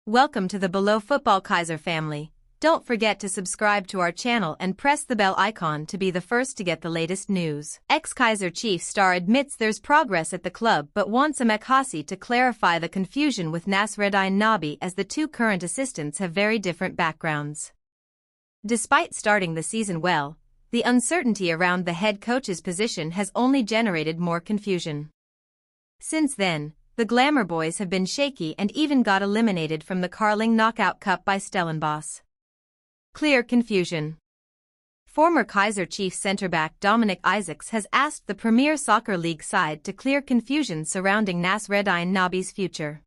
Welcome to the Below Football Kaizer family. Don't forget to subscribe to our channel and press the bell icon to be the first to get the latest news. Ex-Kaizer Chiefs star admits there's progress at the club but wants Amakasi to clarify the confusion with Nasreddine Nabi as the two current assistants have very different backgrounds. Despite starting the season well, the uncertainty around the head coach's position has only generated more confusion. Since then, the Glamour Boys have been shaky and even got eliminated from the Carling Knockout Cup by Stellenbosch. Clear confusion. Former Kaizer Chiefs centre-back Dominic Isaacs has asked the Premier Soccer League side to clear confusion surrounding Nasreddine Nabi's future.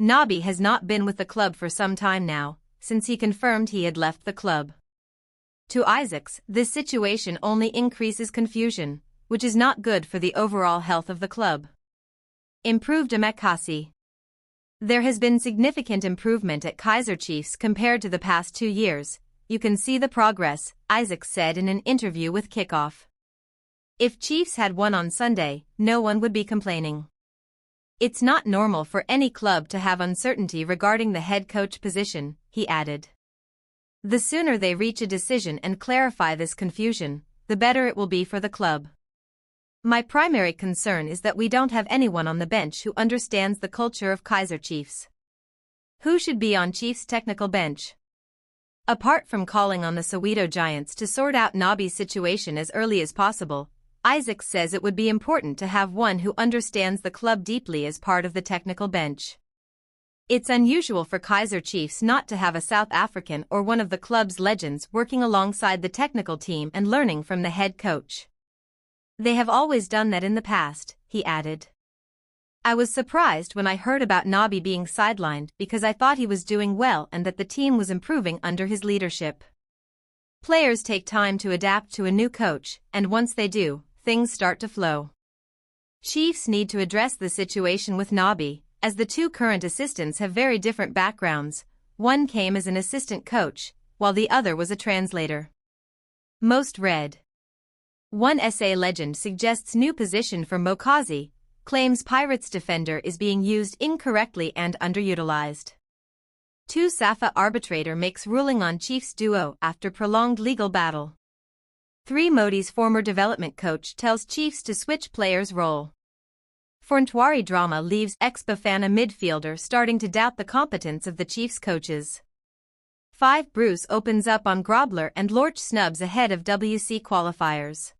Nabi has not been with the club for some time now, since he confirmed he had left the club. To Isaacs, this situation only increases confusion, which is not good for the overall health of the club. Improved Amakasi. There has been significant improvement at Kaizer Chiefs compared to the past 2 years. You can see the progress, Isaacs said in an interview with Kickoff. If Chiefs had won on Sunday, no one would be complaining. It's not normal for any club to have uncertainty regarding the head coach position, he added. The sooner they reach a decision and clarify this confusion, the better it will be for the club. My primary concern is that we don't have anyone on the bench who understands the culture of Kaizer Chiefs. Who should be on Chiefs' technical bench? Apart from calling on the Soweto Giants to sort out Nabi's situation as early as possible, Isaac says it would be important to have one who understands the club deeply as part of the technical bench. It's unusual for Kaizer Chiefs not to have a South African or one of the club's legends working alongside the technical team and learning from the head coach. They have always done that in the past, he added. I was surprised when I heard about Nabi being sidelined because I thought he was doing well and that the team was improving under his leadership. Players take time to adapt to a new coach, and once they do, things start to flow. Chiefs need to address the situation with Nabi, as the two current assistants have very different backgrounds. One came as an assistant coach, while the other was a translator. Most read. One SA legend suggests new position for Mokazi, claims Pirates defender is being used incorrectly and underutilized. 2 Safa arbitrator makes ruling on Chiefs duo after prolonged legal battle. 3 Modi's former development coach tells Chiefs to switch players' role. Forntwari drama leaves ex-Bafana midfielder starting to doubt the competence of the Chiefs coaches. 5 Bruce opens up on Grobler and Lorch snubs ahead of WC qualifiers.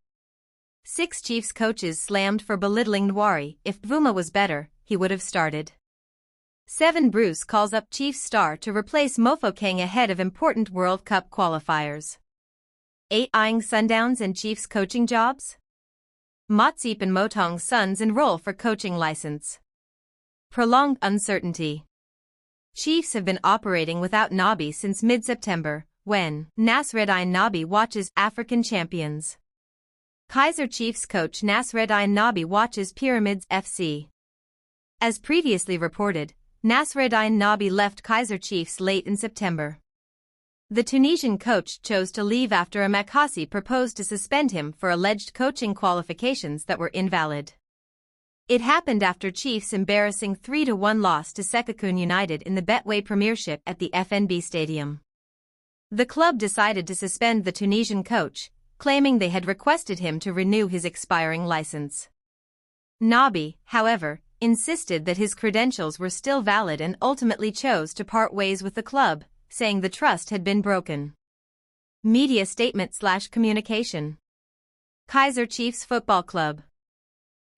6 Chiefs coaches slammed for belittling Nwari. If Bvuma was better, he would have started. 7 Bruce calls up Chiefs star to replace Mofokeng ahead of important World Cup qualifiers. 8 Eyeing Sundowns and Chiefs coaching jobs? Motsepe and Motong's sons enroll for coaching license. Prolonged uncertainty. Chiefs have been operating without Nabi since mid-September, when Nasreddine Nabi watches African champions. Kaizer Chiefs coach Nasreddine Nabi watches Pyramids FC. As previously reported, Nasreddine Nabi left Kaizer Chiefs late in September. The Tunisian coach chose to leave after Amakasi proposed to suspend him for alleged coaching qualifications that were invalid. It happened after Chiefs' embarrassing 3-1 loss to Sekakun United in the Betway Premiership at the FNB Stadium. The club decided to suspend the Tunisian coach, claiming they had requested him to renew his expiring license. Nabi, however, insisted that his credentials were still valid and ultimately chose to part ways with the club, saying the trust had been broken. Media statement/communication. Kaizer Chiefs Football Club.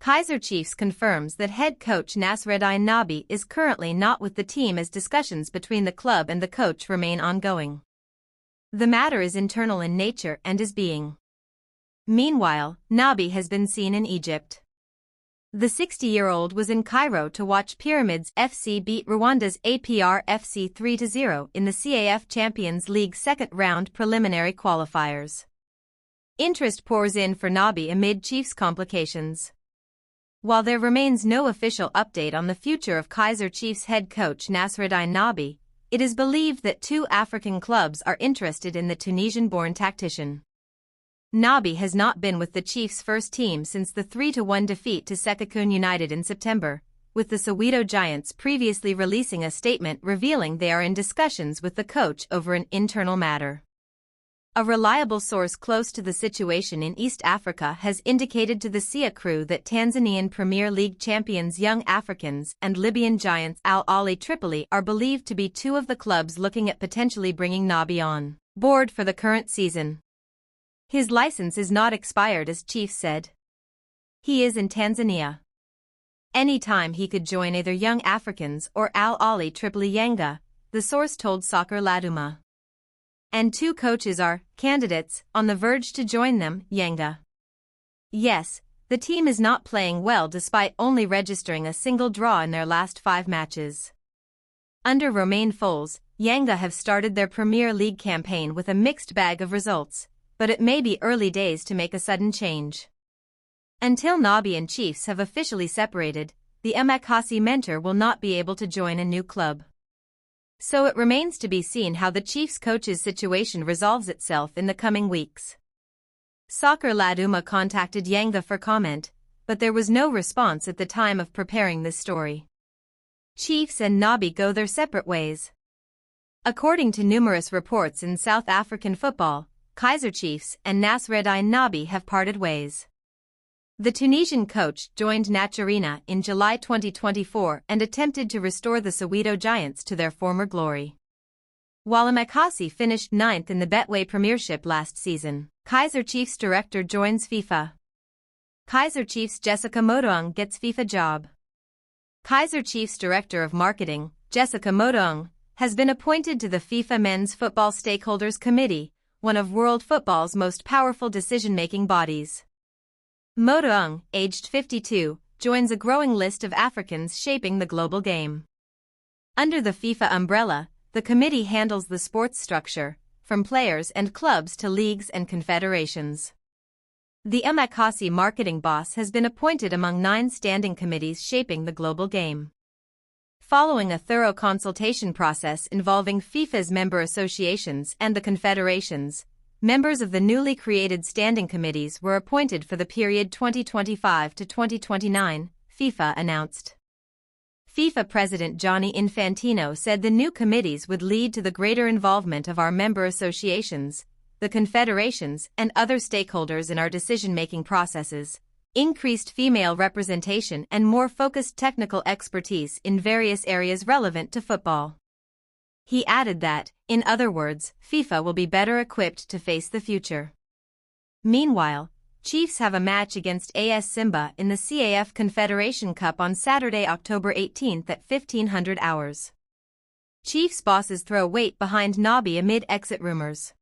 Kaizer Chiefs confirms that head coach Nasreddine Nabi is currently not with the team as discussions between the club and the coach remain ongoing. The matter is internal in nature and is being. Meanwhile, Nabi has been seen in Egypt. The 60-year-old was in Cairo to watch Pyramids FC beat Rwanda's APR FC 3-0 in the CAF Champions League second-round preliminary qualifiers. Interest pours in for Nabi amid Chiefs complications. While there remains no official update on the future of Kaizer Chiefs head coach Nasreddine Nabi, it is believed that 2 African clubs are interested in the Tunisian-born tactician. Nabi has not been with the Chiefs' first team since the 3-1 defeat to Sekakun United in September, with the Soweto Giants previously releasing a statement revealing they are in discussions with the coach over an internal matter. A reliable source close to the situation in East Africa has indicated to the SIA crew that Tanzanian Premier League champions Young Africans and Libyan giants Al Ahly Tripoli are believed to be two of the clubs looking at potentially bringing Nabi on board for the current season. His license is not expired, as Chiefs said. He is in Tanzania. Anytime he could join either Young Africans or Al Ahly Tripoli Yanga, the source told Soccer Laduma. And two coaches are candidates on the verge to join them, Yanga. Yes, the team is not playing well despite only registering a single draw in their last 5 matches. Under Romain Folz, Yanga have started their Premier League campaign with a mixed bag of results, but it may be early days to make a sudden change. Until Nabi and Chiefs have officially separated, the Emakasi mentor will not be able to join a new club. So it remains to be seen how the Chiefs coach's situation resolves itself in the coming weeks. Soccer Laduma contacted Yanga for comment, but there was no response at the time of preparing this story. Chiefs and Nabi go their separate ways. According to numerous reports in South African football, Kaizer Chiefs and Nasreddine Nabi have parted ways. The Tunisian coach joined Naturina in July 2024 and attempted to restore the Soweto Giants to their former glory. While Emakasi finished 9th in the Betway Premiership last season, Kaizer Chiefs director joins FIFA. Kaizer Chiefs Jessica Modoung gets FIFA job. Kaizer Chiefs Director of Marketing, Jessica Modoung, has been appointed to the FIFA Men's Football Stakeholders Committee, one of world football's most powerful decision-making bodies. Modoung, aged 52, joins a growing list of Africans shaping the global game. Under the FIFA umbrella, the committee handles the sports structure, from players and clubs to leagues and confederations. The Emakasi marketing boss has been appointed among 9 standing committees shaping the global game. Following a thorough consultation process involving FIFA's member associations and the confederations, members of the newly created standing committees were appointed for the period 2025 to 2029, FIFA announced. FIFA President Gianni Infantino said the new committees would lead to the greater involvement of our member associations, the confederations, and other stakeholders in our decision-making processes, increased female representation and more focused technical expertise in various areas relevant to football. He added that, in other words, FIFA will be better equipped to face the future. Meanwhile, Chiefs have a match against AS Simba in the CAF Confederation Cup on Saturday, October 18 at 1500 hours. Chiefs bosses throw weight behind Nabi amid exit rumors.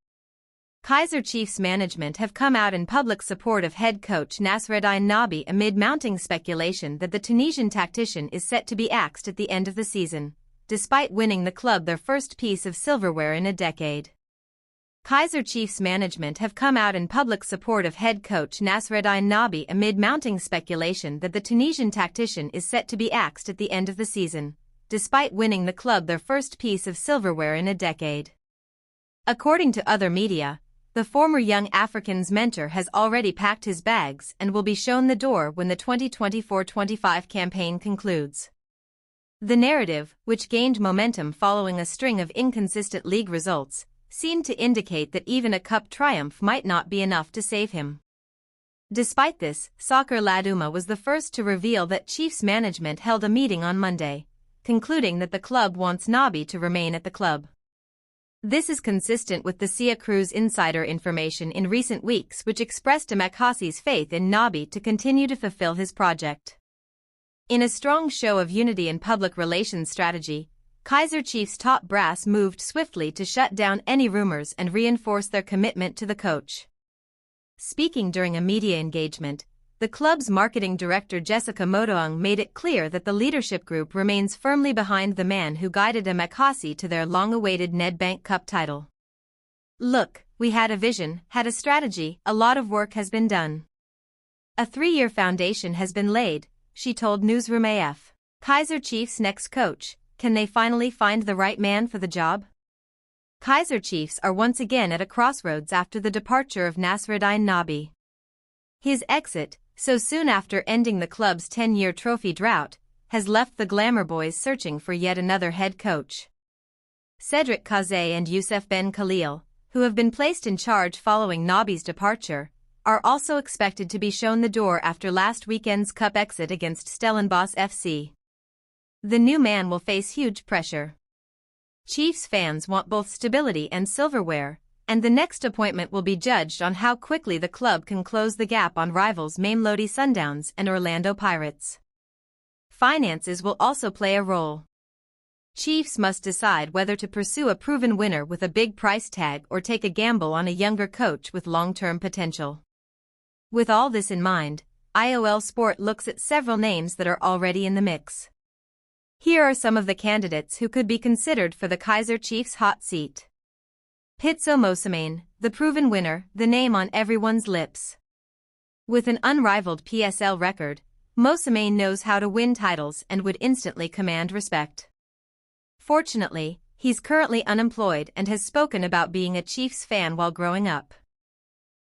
Kaizer Chiefs management have come out in public support of head coach Nasreddine Nabi amid mounting speculation that the Tunisian tactician is set to be axed at the end of the season, despite winning the club their first piece of silverware in a decade. Kaizer Chiefs management have come out in public support of head coach Nasreddine Nabi amid mounting speculation that the Tunisian tactician is set to be axed at the end of the season, despite winning the club their first piece of silverware in a decade. According to other media, the former Young Africans mentor has already packed his bags and will be shown the door when the 2024-25 campaign concludes. The narrative, which gained momentum following a string of inconsistent league results, seemed to indicate that even a cup triumph might not be enough to save him. Despite this, Soccer Laduma was the first to reveal that Chiefs management held a meeting on Monday, concluding that the club wants Nabi to remain at the club. This is consistent with the SIA crew's insider information in recent weeks, which expressed Emakasi's faith in Nabi to continue to fulfill his project. In a strong show of unity and public relations strategy, Kaizer Chiefs top brass moved swiftly to shut down any rumors and reinforce their commitment to the coach. Speaking during a media engagement, the club's marketing director Jessica Modoung made it clear that the leadership group remains firmly behind the man who guided Emakasi to their long-awaited Nedbank Cup title. "Look, we had a vision, had a strategy, a lot of work has been done. A 3-year foundation has been laid," she told Newsroom AF. Kaizer Chiefs' next coach, can they finally find the right man for the job? Kaizer Chiefs are once again at a crossroads after the departure of Nasreddine Nabi. His exit, so soon after ending the club's 10-year trophy drought, has left the Glamour Boys searching for yet another head coach. Cedric Kaizer and Youssef Ben Khalil, who have been placed in charge following Nabi's departure, are also expected to be shown the door after last weekend's cup exit against Stellenbosch FC. The new man will face huge pressure. Chiefs fans want both stability and silverware, and the next appointment will be judged on how quickly the club can close the gap on rivals Mamelodi Sundowns and Orlando Pirates. Finances will also play a role. Chiefs must decide whether to pursue a proven winner with a big price tag or take a gamble on a younger coach with long-term potential. With all this in mind, IOL Sport looks at several names that are already in the mix. Here are some of the candidates who could be considered for the Kaizer Chiefs' hot seat. Pitso Masiomane, the proven winner, the name on everyone's lips. With an unrivaled PSL record, Masiomane knows how to win titles and would instantly command respect. Fortunately, he's currently unemployed and has spoken about being a Chiefs fan while growing up.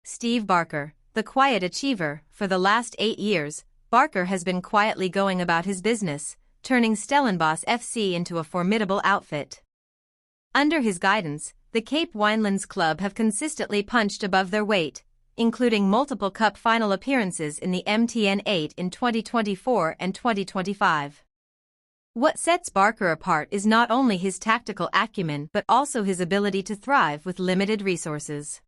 Steve Barker, the quiet achiever, for the last 8 years, Barker has been quietly going about his business, turning Stellenbosch FC into a formidable outfit. Under his guidance, the Cape Winelands club have consistently punched above their weight, including multiple cup final appearances in the MTN 8 in 2024 and 2025. What sets Barker apart is not only his tactical acumen but also his ability to thrive with limited resources.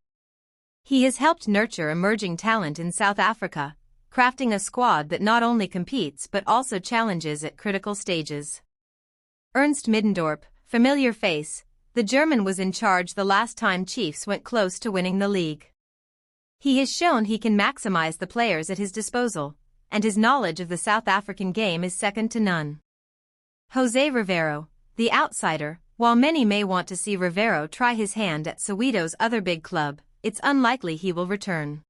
He has helped nurture emerging talent in South Africa, crafting a squad that not only competes but also challenges at critical stages. Ernst Middendorp, familiar face, the German was in charge the last time Chiefs went close to winning the league. He has shown he can maximize the players at his disposal, and his knowledge of the South African game is second to none. Jose Rivero, the outsider, while many may want to see Rivero try his hand at Soweto's other big club, it's unlikely he will return.